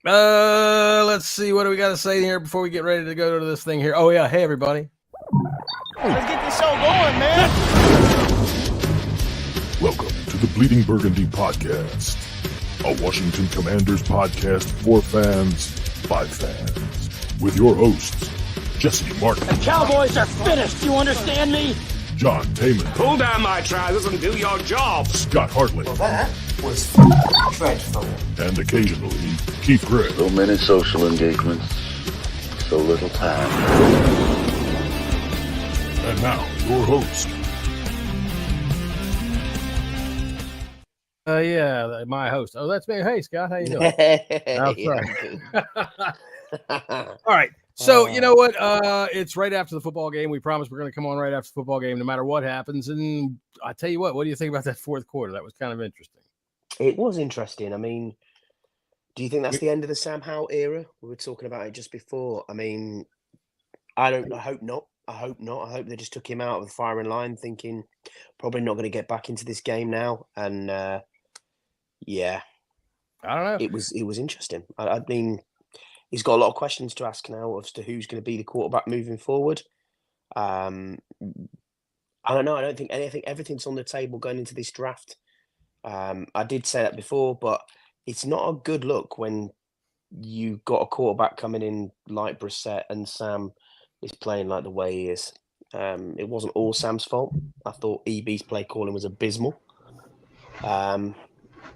Let's see. What do we got to say here before we get ready to go to this thing here? Oh, yeah. Hey, everybody. Let's get this show going, man. Welcome to the Bleeding Burgundy Podcast, a Washington Commanders podcast for fans, by fans, with your hosts, Jessy Martin. The Cowboys are finished, you understand me? John Taman. Pull down my trousers and do your job. Scott Hartley. Well, that was dreadful. And occasionally, Keith Gregg. So many social engagements, so little time. And now, your host. Yeah, my host. Oh, that's me. Hey, Scott, how you doing? Oh, sorry. All right. So, you know what? It's right after the football game. We promised we're going to come on right after the football game, no matter what happens. And I tell you what do you think about that fourth quarter? That was kind of interesting. It was interesting. I mean, do you think that's the end of the Sam Howell era? We were talking about it just before. I mean, I hope not. I hope they just took him out of the firing line, thinking probably not going to get back into this game now. And yeah, I don't know. It was interesting. I mean, he's got a lot of questions to ask now as to who's going to be the quarterback moving forward. I don't know. I don't think anything. Everything's on the table going into this draft. I did say that before, but it's not a good look when you got a quarterback coming in like Brissett and Sam is playing like the way he is. It wasn't all Sam's fault. I thought EB's play calling was abysmal.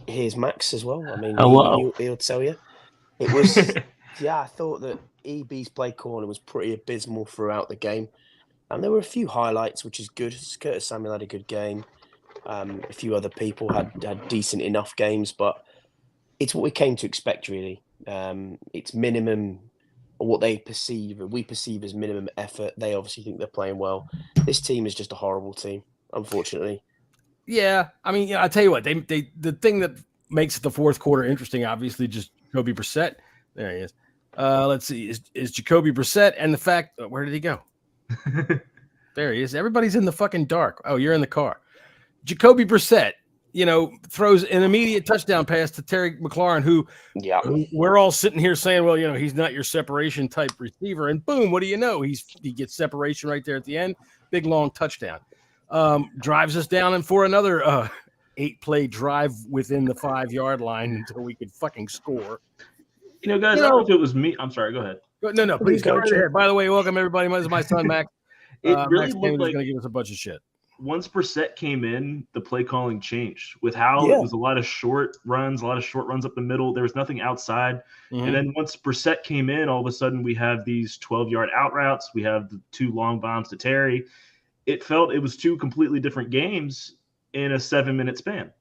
Here's Max as well. I mean, he'll tell you. It was, yeah, I thought that EB's play calling was pretty abysmal throughout the game. And there were a few highlights, which is good. Curtis Samuel had a good game. A few other people had decent enough games, but it's what we came to expect, really. It's minimum, or what we perceive as minimum effort. They obviously think they're playing well. This team is just a horrible team, unfortunately. Yeah, I mean, I tell you what, the thing that makes the fourth quarter interesting, obviously, just Jacoby Brissett. There he is. Let's see, is Jacoby Brissett, and the fact, where did he go? There he is. Everybody's in the fucking dark. Oh, you're in the car. Jacoby Brissett, throws an immediate touchdown pass to Terry McLaurin, who we're all sitting here saying, well, he's not your separation type receiver. And boom, what do you know? He gets separation right there at the end. Big, long touchdown. Drives us down and for another 8-play drive within the 5-yard line until we could fucking score. Guys, I don't know if it was me. I'm sorry. Go ahead. No, please go right ahead. By the way, welcome everybody. This is my son, Max. It really Max looked like going to give us a bunch of shit. Once Brissett came in, the play calling changed. With Howell, it was a lot of short runs up the middle. There was nothing outside. Mm-hmm. And then once Brissett came in, all of a sudden we have these 12-yard out routes. We have the 2 long bombs to Terry. It felt it was 2 completely different games in a 7-minute span.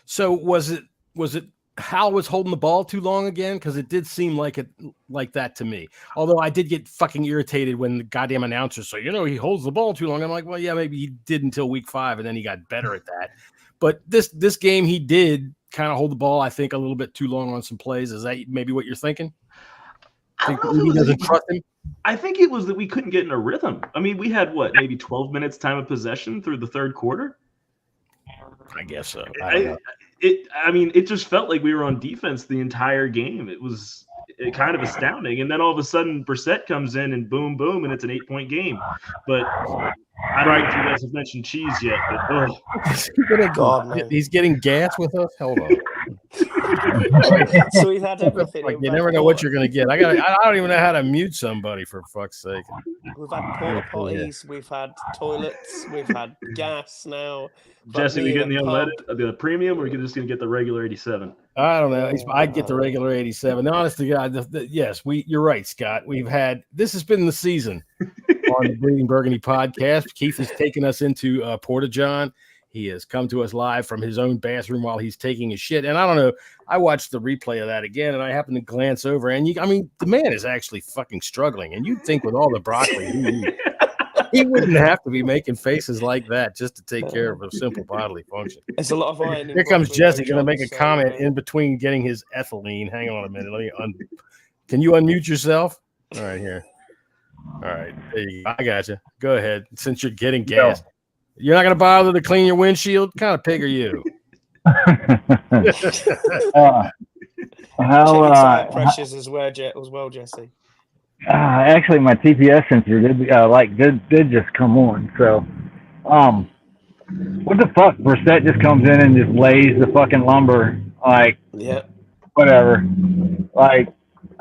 So was it Hal was holding the ball too long again? Because it did seem like that to me. Although I did get fucking irritated when the goddamn announcer said, he holds the ball too long. I'm like, well, yeah, maybe he did until week 5, and then he got better at that. But this game, he did kind of hold the ball, I think, a little bit too long on some plays. Is that maybe what you're thinking? He doesn't trust him? I think it was that we couldn't get in a rhythm. I mean, we had, maybe 12 minutes time of possession through the third quarter? I guess so. It just felt like we were on defense the entire game. It was kind of astounding. And then all of a sudden, Brissett comes in and boom, boom, and it's an 8-point game. But I don't know if you guys have mentioned cheese yet. But, he's getting gas with us? Hold on. So we've had everything. You never know what you're going to get. I don't even know how to mute somebody, for fuck's sake. We've had porta potties, we've had toilets, we've had gas now. Jesse, we getting the unleaded, the premium, or are we just going to get the regular 87? I don't know. I'd get the regular 87. Honest to God, yes, you're right, Scott. This has been the season on the Bleeding Burgundy podcast. Keith has taken us into Porta John. He has come to us live from his own bathroom while he's taking his shit. And I don't know, I watched the replay of that again, and I happened to glance over, and the man is actually fucking struggling. And you'd think with all the broccoli he wouldn't have to be making faces like that just to take care of a simple bodily function. There's a lot of iron. Here comes Jesse going to make a comment in between getting his ethylene. Hang on a minute. Can you unmute yourself? All right, here. All right, there you go. I got you. Go ahead. Since you're getting gas. You're not going to bother to clean your windshield? What kind of pig are you? Tire pressures as well, Jesse. Actually, my TPS sensor did just come on. So, what the fuck? Brissett just comes in and just lays the fucking lumber. Like, yeah, whatever. Like,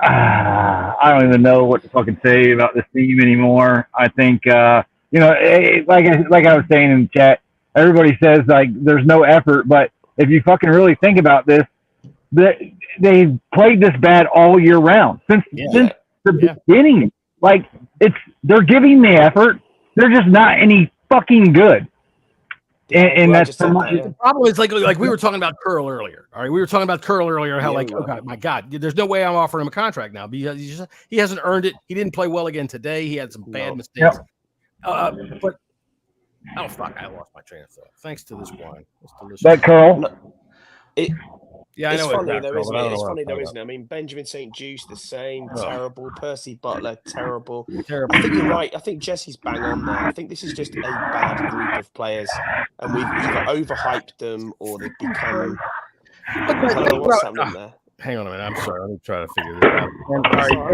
I don't even know what to fucking say about this team anymore. I think, like I was saying in the chat, everybody says like there's no effort, but if you fucking really think about this, they've played this bad all year round since the beginning. Like they're giving the effort, they're just not any fucking good. And that's the problem is like we were talking about Curl earlier. All right, we were talking about Curl earlier. How oh my God, there's no way I'm offering him a contract now because he hasn't earned it. He didn't play well again today. He had some bad mistakes. Yep. But I lost my train of thought. Thanks to this wine. But Curl, I know funny though, isn't it? It's funny though, isn't it? I mean, Benjamin St. Just the same, terrible. Percy Butler, terrible. I think you're right. I think Jesse's bang on there. I think this is just a bad group of players, and we've either overhyped them or they've become. What's happening there? Hang on a minute. I'm sorry. Let me try to figure this out. All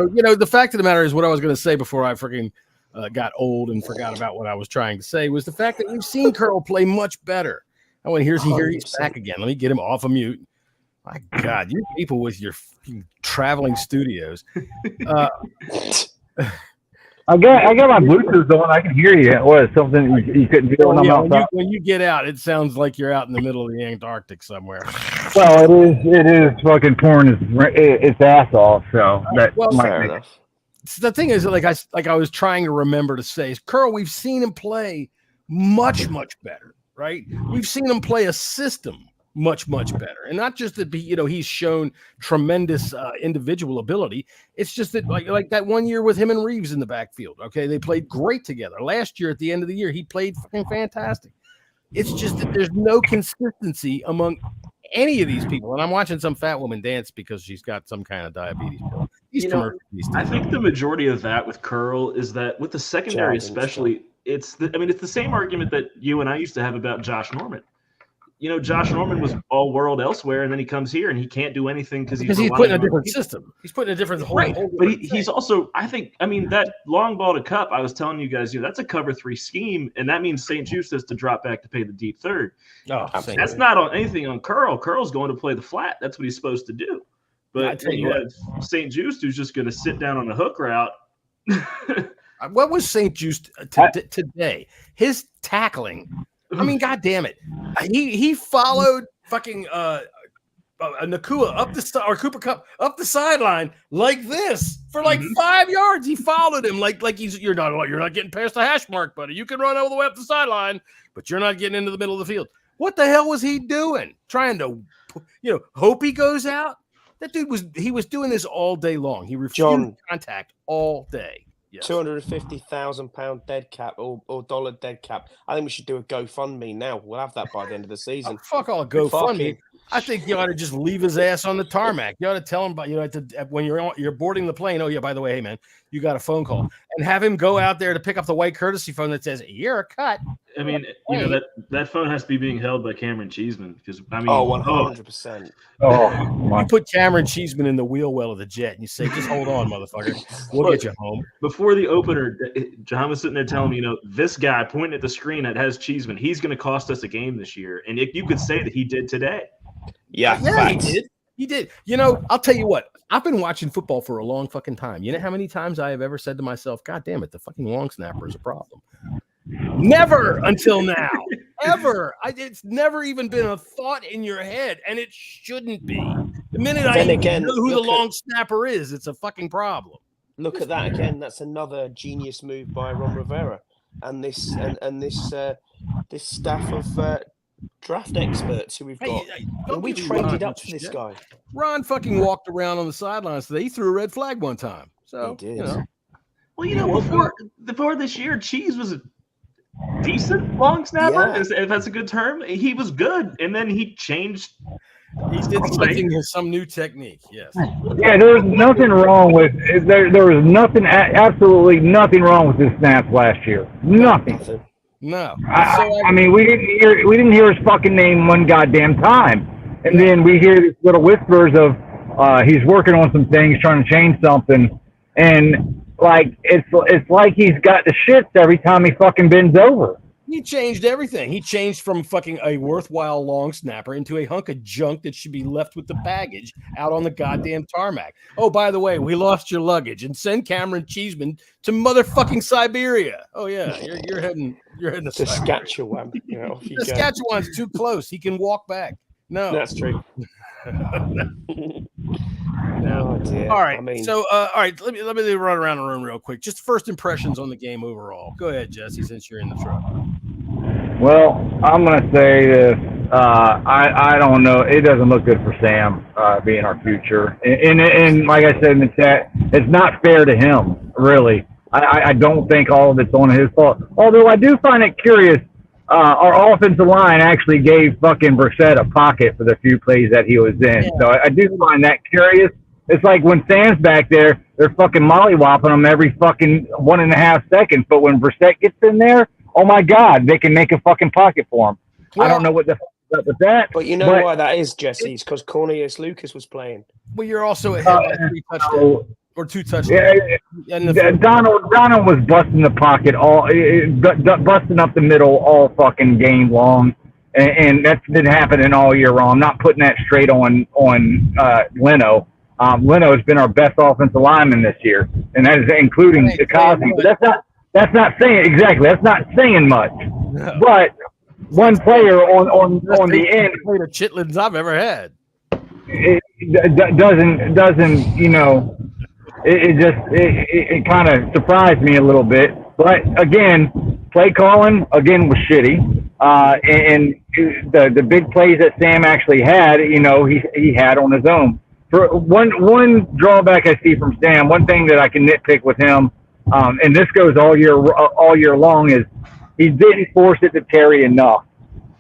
right. The fact of the matter is, what I was going to say before I freaking got old and forgot about what I was trying to say was the fact that we've seen Curl play much better. And when he's back again. Let me get him off of mute. My God, you people with your traveling studios. I got my Bluetooth on. I can hear you. What, something you couldn't hear when I'm outside? When you get out, it sounds like you're out in the middle of the Antarctic somewhere. Well, it is fucking pouring its ass off. So fair enough. The thing is, like I was trying to remember to say, is Curl, we've seen him play much, much better, right? We've seen him play a system much, much better. And not just that, he's shown tremendous individual ability. It's just that like that 1 year with him and Reeves in the backfield. Okay. They played great together. Last year at the end of the year, he played fucking fantastic. It's just that there's no consistency among any of these people. And I'm watching some fat woman dance because she's got some kind of diabetes pill. I think the majority of that with Curl is that with the secondary, especially, it's the same argument that you and I used to have about Josh Norman. Josh Norman was all world elsewhere, and then he comes here and he can't do anything because he's put in a different system. He's put in a different whole. But he's also, that long ball to Cup. I was telling you guys, that's a cover 3 scheme, and that means St. Just has to drop back to play the deep third. That's not on anything on Curl. Curl's going to play the flat. That's what he's supposed to do. But you have St. Just who's just going to sit down on the hook route. What was St. Just today? His tackling. I mean, God damn it. He followed fucking Nakua or Cooper Kupp up the sideline like this for like 5 yards. He followed him like you're not getting past the hash mark, buddy. You can run all the way up the sideline, but you're not getting into the middle of the field. What the hell was he doing? Trying to, hope he goes out? That dude was doing this all day long. He refused contact all day. Yes. £250,000 dead cap or dollar dead cap. I think we should do a GoFundMe now. We'll have that by the end of the season. Fuck all GoFundMe. I think you ought to just leave his ass on the tarmac. You ought to tell him about when you're boarding the plane. Oh yeah, by the way, hey man, you got a phone call, and have him go out there to pick up the white courtesy phone that says you're a cut. I mean, that phone has to be being held by Cameron Cheeseman because 100%. You put Cameron Cheeseman in the wheel well of the jet, and you say, "Just hold on, motherfucker. We'll get you home." Before the opener, John was sitting there telling me, this guy pointing at the screen that has Cheeseman, he's going to cost us a game this year, and you could say that he did today. Yeah, he did. I'll tell you what. I've been watching football for a long fucking time. You know how many times I have ever said to myself, God damn it, the fucking long snapper is a problem. Never until now. Ever. It's never even been a thought in your head, and it shouldn't be. The minute know who the long snapper is, it's a fucking problem. Look at that again. That's another genius move by Ron Rivera and this staff of draft experts who we've got. And we traded up for this guy. Ron fucking walked around on the sidelines today. He threw a red flag one time. So he did. Well, before this year, Cheese was a decent long snapper. Yeah. If that's a good term, he was good, and then he changed. He did something with some new technique. Yes. Yeah, there was nothing wrong with there. There was absolutely nothing wrong with his snaps last year. Nothing. No. I mean, we didn't hear his fucking name one goddamn time, and then we hear these little whispers of, He's working on some things, trying to change something, and like it's like he's got the shits every time he fucking bends over. He changed everything. He changed from fucking a worthwhile long snapper into a hunk of junk that should be left with the baggage out on the goddamn tarmac. Oh, by the way, we lost your luggage, and send Cameron Cheeseman to motherfucking Siberia. Oh yeah, you're heading to Saskatchewan. Saskatchewan's too close. He can walk back. No, that's true. No. Oh, dear. All right. All right. Let me run around the room real quick. Just first impressions on the game overall. Go ahead, Jesse, since you're in the truck. Well, I'm gonna say this. I don't know. It doesn't look good for Sam being our future. And like I said in the chat, it's not fair to him, really. I don't think all of it's on his fault. Although I do find it curious. Our offensive line actually gave fucking Brissett a pocket for the few plays that he was in. Yeah. So I do find that curious. It's like when Sam's back there, they're fucking mollywopping him every fucking 1.5 seconds. But when Brissett gets in there, oh my God, they can make a fucking pocket for him. Well, I don't know what the fuck is up with that. But you know why that is, Jesse? It's because Cornelius Lucas was playing. Well, you're also ahead by 3 touchdowns. Or 2 touchdowns. Yeah, Donald was busting the pocket busting up the middle all fucking game long, and that's been happening all year long. I'm not putting that straight on Leno. Leno has been our best offensive lineman this year, and that is including Cosby. But that's not saying exactly. That's not saying much. No. But one player on the end, the chitlins I've ever had. It doesn't you know. It kind of surprised me a little bit, but again, play calling again was shitty, and the big plays that Sam actually had, you know, he had on his own. For one drawback I see from Sam, one thing that I can nitpick with him, and this goes all year long, is he didn't force it to Terry enough,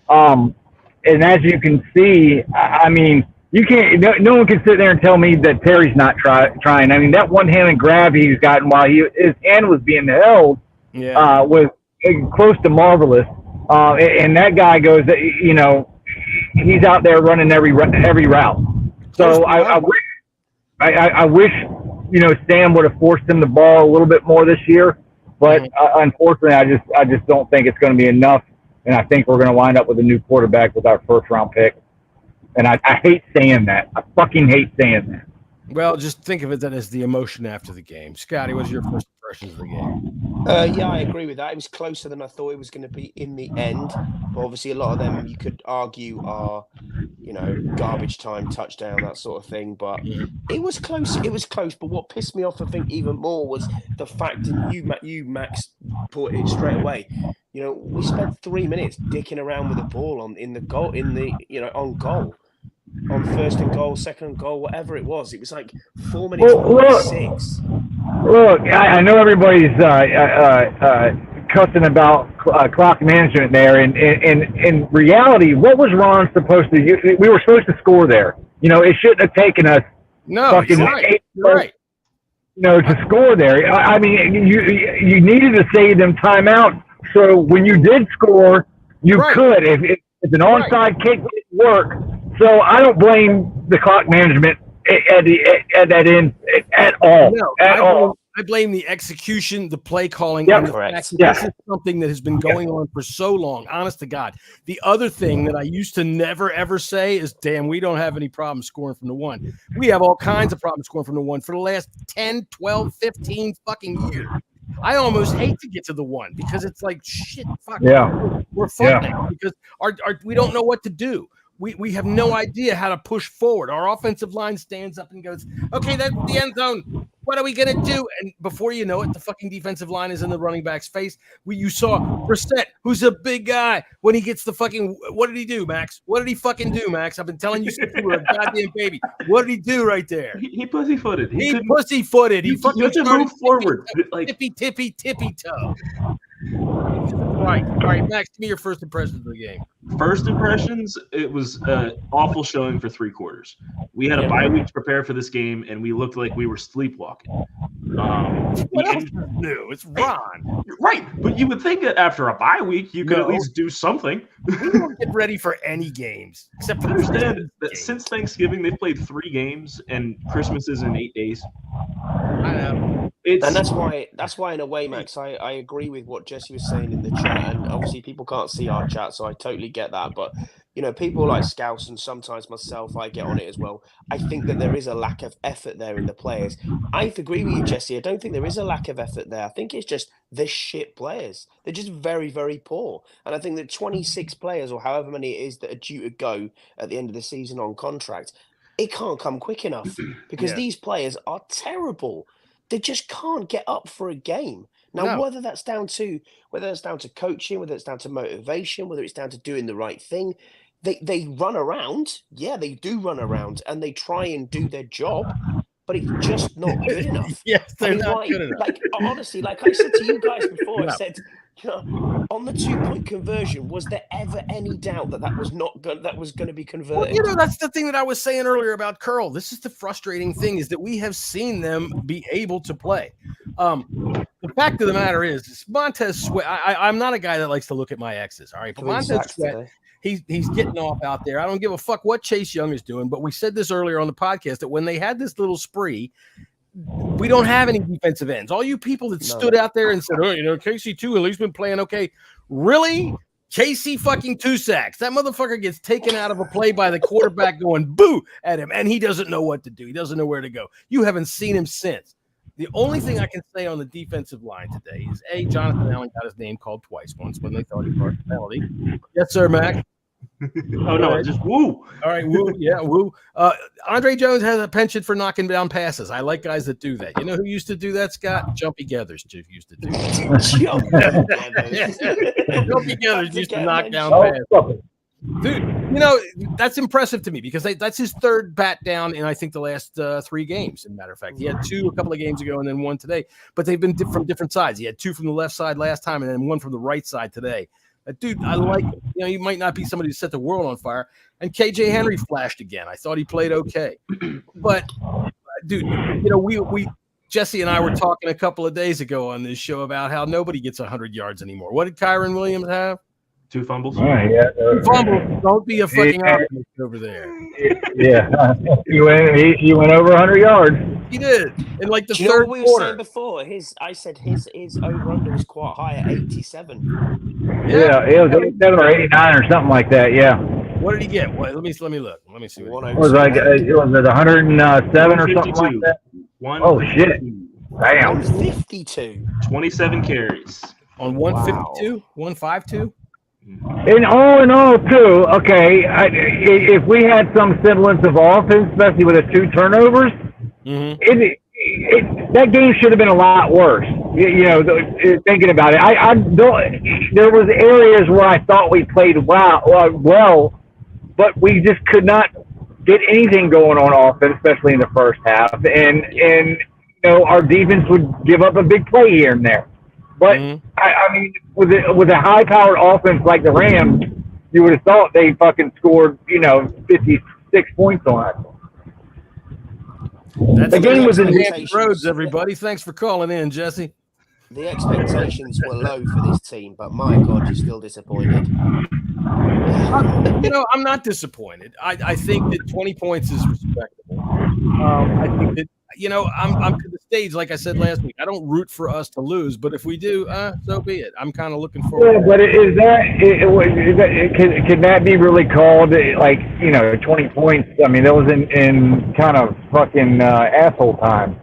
and as you can see, I mean. You can't. No one can sit there and tell me that Terry's not trying. I mean, that one-handed grab he's gotten while his hand was being held was close to marvelous. And that guy goes, you know, he's out there running every route. So I wish, you know, Sam would have forced him the ball a little bit more this year. But unfortunately, I just don't think it's going to be enough. And I think we're going to wind up with a new quarterback with our first-round pick. And I hate saying that. I fucking hate saying that. Well, just think of it as the emotion after the game. Scotty, what's your first impressions of the game? Yeah, I agree with that. It was closer than I thought it was going to be in the end. But obviously, a lot of them you could argue are, you know, garbage time, touchdown, that sort of thing. But it was close. It was close. But what pissed me off, I think, even more was the fact that you, Max, put it straight away. You know, we spent 3 minutes dicking around with the ball on goal. On first and goal, second and goal, whatever it was. It was like 4 minutes, 6. Look, I know everybody's cussing about clock management there. And in reality, what was Ron supposed to do? We were supposed to score there. You know, it shouldn't have taken us fucking right. You know, to score there. I mean, you needed to save them timeout. So when you did score, you could. If an onside kick didn't work. So I don't blame the clock management at that end at all. No, I blame the execution, the play calling, and the fact that this is something that has been going on for so long. Honest to God. The other thing that I used to never, ever say is, damn, we don't have any problem scoring from the one. We have all kinds of problems scoring from the one for the last 10, 12, 15 fucking years. I almost hate to get to the one because it's like, shit, fuck. We're fucked now because we don't know what to do. We have no idea how to push forward. Our offensive line stands up and goes, okay, that's the end zone. What are we going to do? And before you know it, the fucking defensive line is in the running back's face. You saw Brissett, who's a big guy, when he gets the fucking – what did he do, Max? What did he fucking do, Max? I've been telling you since you were a goddamn baby. What did he do right there? He pussyfooted. He pussyfooted. He fucking had to move forward. Tippy toe. Right. All right, Max, give me your first impressions of the game. First impressions, it was awful showing for 3 quarters. We had a bye week to prepare for this game, and we looked like we were sleepwalking. What else is new? It's Ron. Right, but you would think that after a bye week, you could at least do something. We don't get ready for any games, except for understand that since Thanksgiving, they've played 3 games, and Christmas is in 8 days. I know. And that's why in a way, Max, I agree with what Jesse was saying in the chat, and obviously people can't see our chat, so I totally get that. But people like Scouse and sometimes myself, I get on it as well. I think that there is a lack of effort there in the players. I agree with you, Jesse. I don't think there is a lack of effort there. I think it's just they're shit players. They're just very, very poor. And I think that 26 players or however many it is that are due to go at the end of the season on contract, it can't come quick enough because these players are terrible. They just can't get up for a game. Now, whether that's down to coaching, whether it's down to motivation, whether it's down to doing the right thing, they run around. Yeah, they do run around and they try and do their job, but it's just not good enough. Yes, they're not good enough. Like honestly, like I said to you guys before, I said, on the 2-point conversion, was there ever any doubt that was going to be converted? Well, that's the thing that I was saying earlier about Curl. This is the frustrating thing is that we have seen them be able to play. The fact of the matter is Montez Sweat. I'm not a guy that likes to look at my exes. All right, but Montez Sweat, he's getting off out there. I don't give a fuck what Chase Young is doing. But we said this earlier on the podcast that when they had this little spree, we don't have any defensive ends. All you people that stood out there and said, Casey too, at least been playing okay. Really? Casey fucking 2 sacks. That motherfucker gets taken out of a play by the quarterback going boo at him, and he doesn't know what to do. He doesn't know where to go. You haven't seen him since. The only thing I can say on the defensive line today is, Jonathan Allen got his name called twice, once when they thought he brought a penalty. Yes, sir, Mac. Oh, no, just woo. All right, woo. Yeah, woo. Andre Jones has a penchant for knocking down passes. I like guys that do that. You know who used to do that, Scott? Jumpy Gathers used to do that. Jumpy Gathers used to knock down passes. Dude, that's impressive to me because that's his 3rd bat down in, I think, the last 3 games, as a matter of fact. He had 2 a couple of games ago and then 1 today, but they've been from different sides. He had 2 from the left side last time and then 1 from the right side today. Dude, I like him. You might not be somebody who set the world on fire. And KJ Henry flashed again. I thought he played okay. But, dude, we Jesse and I were talking a couple of days ago on this show about how nobody gets 100 yards anymore. What did Kyron Williams have? 2 fumbles. Yeah. 2 fumbles. Don't be a fucking optimist over there. Yeah. He went over 100 yards. He did. In like the third quarter. We were saying before, I said his over-under was quite high at 87. Yeah, it was 87 or 89 or something like that, yeah. What did he get? Let me look. Let me see. It was like it was 107 or something like that. Oh, shit. Damn. 152. 27 carries. On 152? 152? And all in all, too, okay, if we had some semblance of offense, especially with the 2 turnovers, that game should have been a lot worse. Thinking about it, there was areas where I thought we played well, but we just could not get anything going on offense, especially in the first half. And our defense would give up a big play here and there. But I mean, with a high-powered offense like the Rams, you would have thought they fucking scored 56 points on us. The game was in Hampton Roads, everybody. Thanks for calling in, Jesse. The expectations were low for this team, but my God, you're still disappointed. I'm not disappointed. I think that 20 points is respectable. I think that, I'm to the stage, like I said last week. I don't root for us to lose, but if we do, so be it. I'm kind of looking forward. Yeah, but can that be really called 20 points? I mean, that was in kind of fucking asshole time.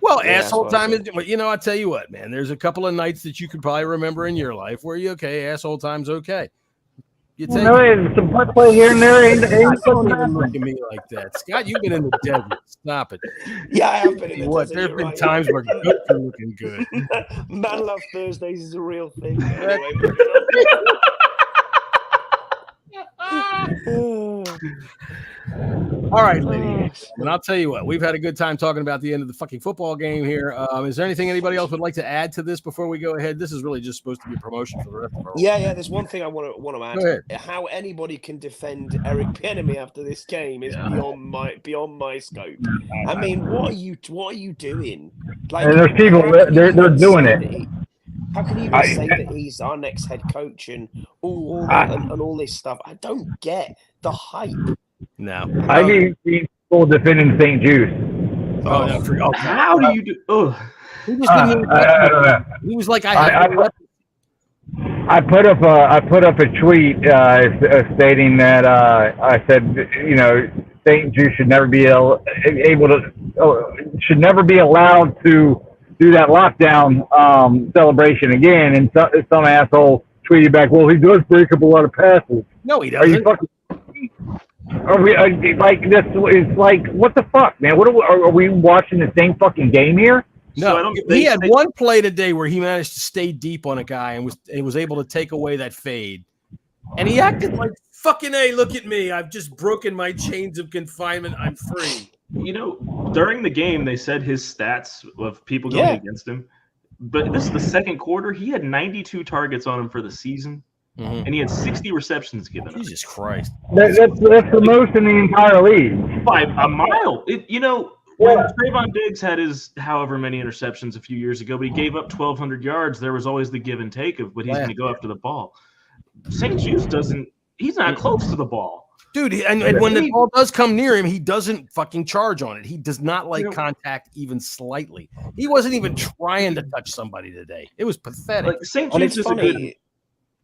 Well, asshole time is, I'll tell you what, man. There's a couple of nights that you could probably remember in your life where asshole time's okay. Some play here and there. Don't even look at me like that, Scott. You've been in the desert. Stop it. Yeah, I have been in the desert. There have been times where good are looking good. Man Love Thursdays is a real thing. All right, ladies. And I'll tell you what, we've had a good time talking about the end of the fucking football game here. Is there anything anybody else would like to add to this before we go ahead? This is really just supposed to be a promotion for the rest of our Yeah. There's one thing I want to Go add. ahead. How anybody can defend Eric Bieniemy after this game is beyond my scope. I mean, what are you doing? Like, and there's people they're doing it. How can you even say that he's our next head coach and all this stuff? I don't get the hype. No. I've even seen people defending St. Jude. How do you do? Oh, He was like, I put up a tweet stating that I said, St. Jude should never be should never be allowed to do that lockdown celebration again. And some asshole tweeted back, well, he does break up a lot of passes. No, he doesn't. Are you fucking? Are we like this? Is like, what the fuck, man? What are we watching the same fucking game here? No, so he had one play today where he managed to stay deep on a guy and was able to take away that fade, and he acted like fucking A. Look at me, I've just broken my chains of confinement. I'm free. During the game, they said his stats of people going against him, but this is the second quarter. He had 92 targets on him for the season. And he had 60 receptions given. Jesus Christ. That's the most in the entire league. By a mile. When Trayvon Diggs had his however many interceptions a few years ago, but he gave up 1,200 yards, there was always the give and take of what he's going to go after the ball. St. Jude he's not close to the ball. Dude, and when the ball does come near him, he doesn't fucking charge on it. He does not like contact even slightly. He wasn't even trying to touch somebody today. It was pathetic. Like St. Jude's is a good...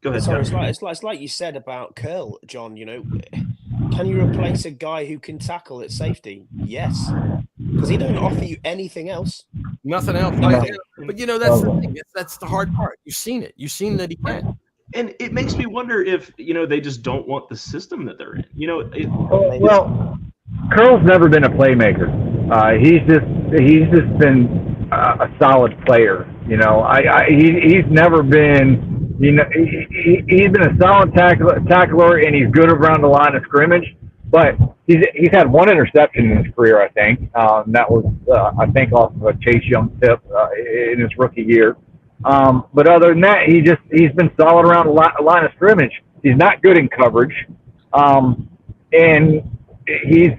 Go ahead. Sorry, it's like you said about Curl, John. Can you replace a guy who can tackle at safety? Yes, because he doesn't offer you anything else. Nothing else. But that's the thing. That's the hard part. You've seen it. You've seen that he can. And it makes me wonder if they just don't want the system that they're in. Well, Curl's never been a playmaker. He's just been a solid player. He's never been. He's been a solid tackler, and he's good around the line of scrimmage. But he's had one interception in his career, I think. That was, I think, off of a Chase Young tip in his rookie year. But other than that, he's been solid around the line of scrimmage. He's not good in coverage, and he's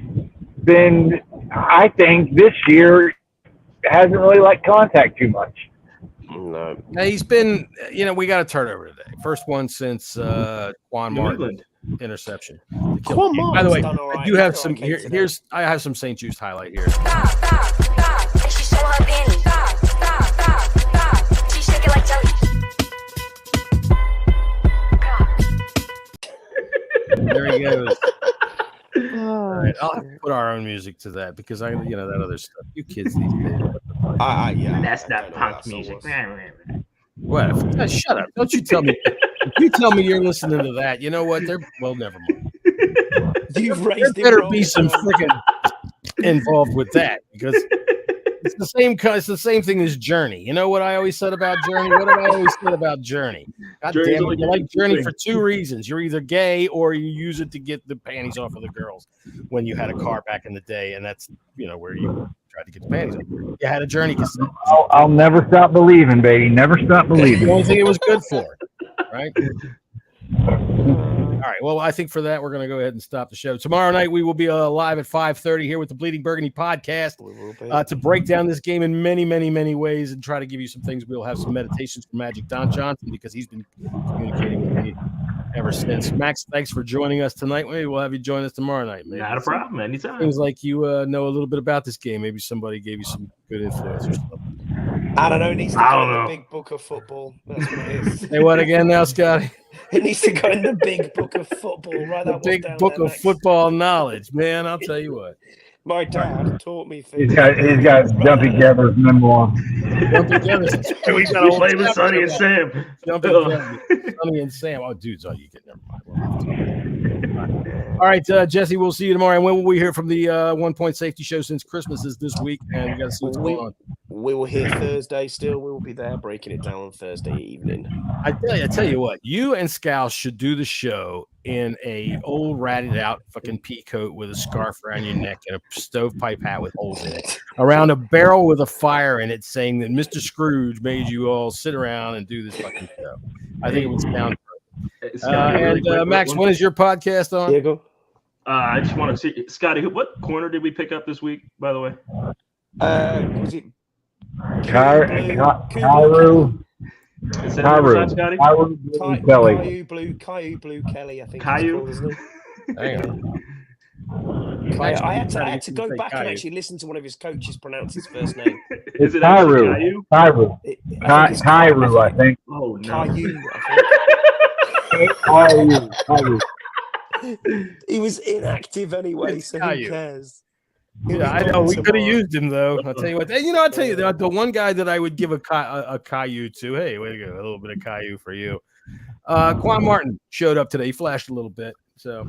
been, I think, this year hasn't really liked contact too much. No. He's been, we got a turnover today. First one since Quan Martin interception. By the way, I do have some I have some St. Jude's highlight here. Stop. And she stole her panties. Stop. She shake it like jelly. There he goes. All right, I'll have to put our own music to that because that other stuff. You kids these days. That's not punk music. What? Shut up! Don't you tell me. If you tell me you're listening to that, you know what? Never mind. There better be some freaking involved with that because it's the same thing as Journey. You know what I always said about Journey? What have I always said about Journey? God damn it, you like Journey for two reasons. You're either gay or you use it to get the panties off of the girls when you had a car back in the day, and that's where you tried to get the panties off. You had a Journey cassette. I'll never stop believing, baby. Never stop believing. The only thing it was good for, right? All right. Well, I think for that, we're going to go ahead and stop the show. Tomorrow night, we will be live at 5:30 here with the Bleeding Burgundy podcast to break down this game in many, many, many ways and try to give you some things. We'll have some meditations from Magic Don Johnson because he's been communicating with me ever since. Max, thanks for joining us tonight. Maybe we'll have you join us tomorrow night. Maybe. Not a problem. Anytime. Seems like you know a little bit about this game. Maybe somebody gave you some good influence or something. I don't know. It needs to go in the big book of football. That's what it is. Say what again now, Scotty? It needs to go in the big book of football. Right, the big book of football knowledge, man. I'll tell you what. My dad taught me things. He's got Jumpy Jeffers memoir. Jumpy Jeffers. We got to play with Sonny and Sam. Jumpy Jeffers. Sonny and Sam. Oh, dudes, you get never mind. All right, Jesse, we'll see you tomorrow. And when will we hear from the 1 Point Safety Show since Christmas is this week? And we got to see what's going on. We will hear Thursday still. We will be there breaking it down on Thursday evening. I tell you what, you and Scouse should do the show in a old ratted out fucking pea coat with a scarf around your neck and a stovepipe hat with holes in it, around a barrel with a fire in it, saying that Mr. Scrooge made you all sit around and do this fucking show. I think it would sound perfect. Scotty, really quick, Max, when is your podcast on? Yeah, go. I just want to see, Scotty, what corner did we pick up this week, by the way? Was it Cairo? Is that Cairo, Scotty? Caillou Blue Kelly, I think. Caillou? Isn't it? Hang on. I had to go back and actually listen to one of his coaches pronounce his first name. Is it Cairo? Cairo, I think. Oh, no. Caillou, I think. Cairo. He was inactive anyway, so who cares? Yeah, I know. We could have used him though. I'll tell you what. I'll tell you the one guy that I would give a Caillou to. Hey, way to go! A little bit of Caillou for you. Quan Martin showed up today. He flashed a little bit, so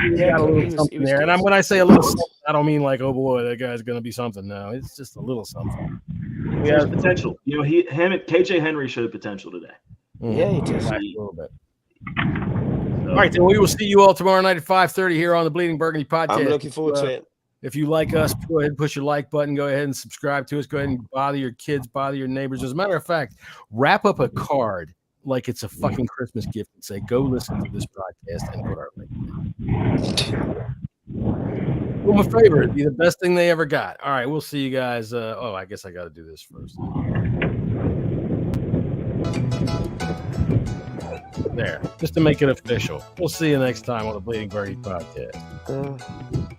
he got a little something there. And when I say a little something, I don't mean like, oh boy, that guy's going to be something. No, it's just a little something. He has potential. You know, KJ Henry showed potential today. Yeah, he did. A little bit. All right, then we will see you all tomorrow night at 5:30 here on the Bleeding Burgundy podcast. I'm looking forward to it. If you like us, go ahead and push your like button. Go ahead and subscribe to us. Go ahead and bother your kids, bother your neighbors. As a matter of fact, wrap up a card like it's a fucking Christmas gift and say, go listen to this podcast and put our link in. Do them a favor. It'd be the best thing they ever got. All right, we'll see you guys. I guess I got to do this first. There, just to make it official. We'll see you next time on the Bleeding Burgundy podcast.